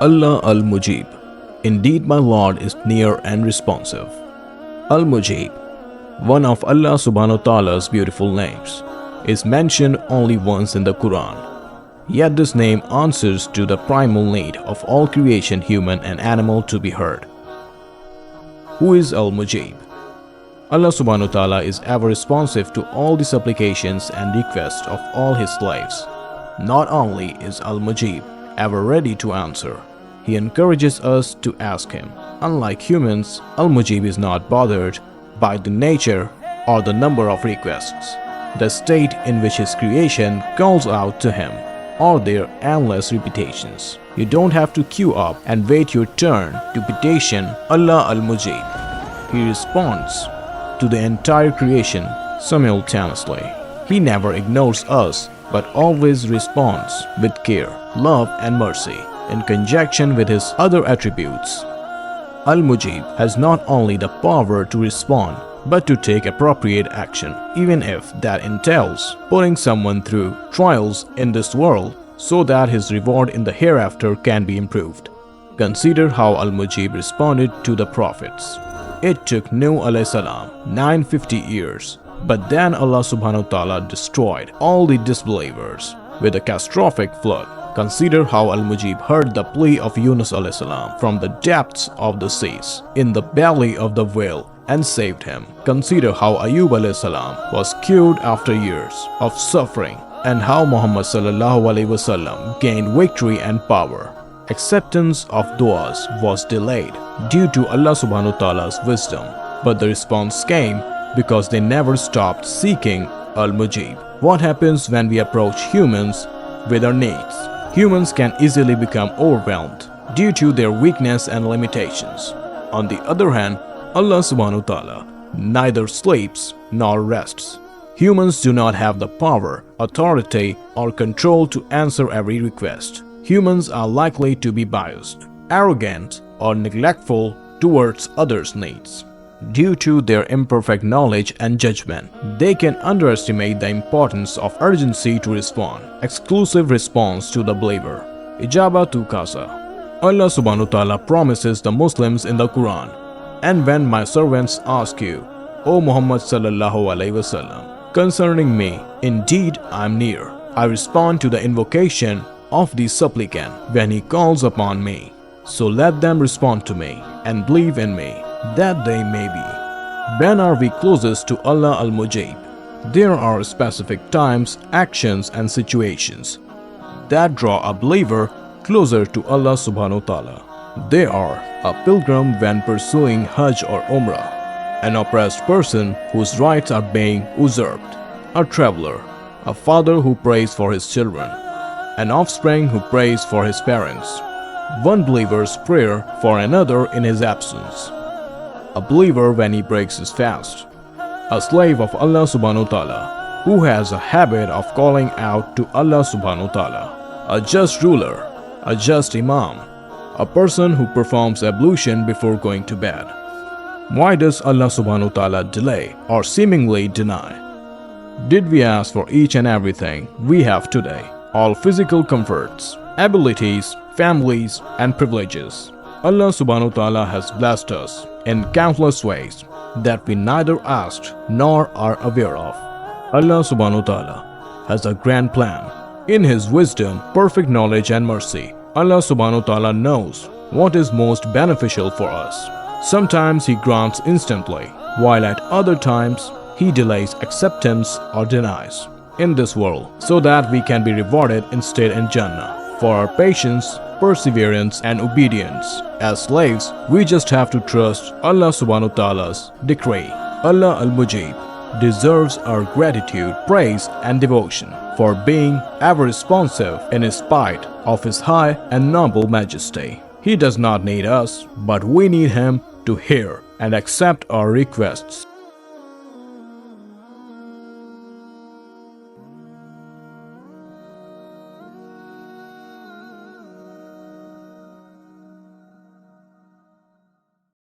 Allah Al-Mujeeb. Indeed, my Lord is near and responsive. Al-Mujeeb, one of Allah subhanahu wa ta'ala's beautiful names, is mentioned only once in the Quran. Yet this name answers to the primal need of all creation, human and animal, to be heard. Who is Al-Mujeeb? Allah subhanahu wa ta'ala is ever responsive to all the supplications and requests of all His slaves. Not only is Al-Mujeeb ever ready to answer, He encourages us to ask Him. Unlike humans, Al-Mujeeb is not bothered by the nature or the number of requests, the state in which His creation calls out to Him, or their endless repetitions. You don't have to queue up and wait your turn to petition Allah Al-Mujeeb. He responds to the entire creation simultaneously. He never ignores us, but always responds with care, love and mercy in conjunction with His other attributes. Al-Mujeeb has not only the power to respond, but to take appropriate action, even if that entails putting someone through trials in this world so that his reward in the hereafter can be improved. Consider how Al-Mujeeb responded to the prophets. It took Nuh alayhi salam 950 years, but then Allah subhanahu wa ta'ala destroyed all the disbelievers with a catastrophic flood. Consider how Al-Mujeeb heard the plea of Yunus alayhi salam from the depths of the seas, in the belly of the whale, and saved him. Consider how Ayub alayhi salam was cured after years of suffering, and how Muhammad sallallahu alaihi wasallam gained victory and power. Acceptance of du'as was delayed due to Allah subhanahu wa ta'ala's wisdom, but the response came because they never stopped seeking Al-Mujeeb. What happens when we approach humans with our needs? Humans can easily become overwhelmed due to their weakness and limitations. On the other hand, Allah subhanahu wa ta'ala neither sleeps nor rests. Humans do not have the power, authority, or control to answer every request. Humans are likely to be biased, arrogant, or neglectful towards others' needs. Due to their imperfect knowledge and judgment, they can underestimate the importance of urgency to respond. Exclusive response to the believer. Ijaba tu kasa. Allah subhanahu wa ta'ala promises the Muslims in the Quran, "And when my servants ask you, O Muhammad sallallahu alaihi wasallam, concerning me, indeed I am near. I respond to the invocation of the supplicant when he calls upon me. So let them respond to me and believe in me, that they may be." When are we closest to Allah Al-Mujeeb? There are specific times, actions and situations that draw a believer closer to Allah subhanahu wa ta'ala. They are a pilgrim when pursuing Hajj or Umrah, an oppressed person whose rights are being usurped, a traveler, a father who prays for his children, an offspring who prays for his parents, one believer's prayer for another in his absence, a believer when he breaks his fast, a slave of Allah subhanahu wa ta'ala who has a habit of calling out to Allah subhanahu wa ta'ala, a just ruler, a just imam, a person who performs ablution before going to bed. Why does Allah subhanahu wa ta'ala delay or seemingly deny? Did we ask for each and everything we have today? All physical comforts, abilities, families and privileges. Allah subhanahu wa ta'ala has blessed us in countless ways that we neither asked nor are aware of. Allah subhanahu wa ta'ala has a grand plan. In His wisdom, perfect knowledge and mercy, Allah subhanahu wa ta'ala knows what is most beneficial for us. Sometimes He grants instantly, while at other times He delays acceptance or denies in this world so that we can be rewarded instead in Jannah for our patience, perseverance and obedience. As slaves, we just have to trust Allah subhanahu wa ta'ala's decree. Allah Al-Mujeeb deserves our gratitude, praise and devotion for being ever responsive in spite of His high and noble majesty. He does not need us, but we need Him to hear and accept our requests.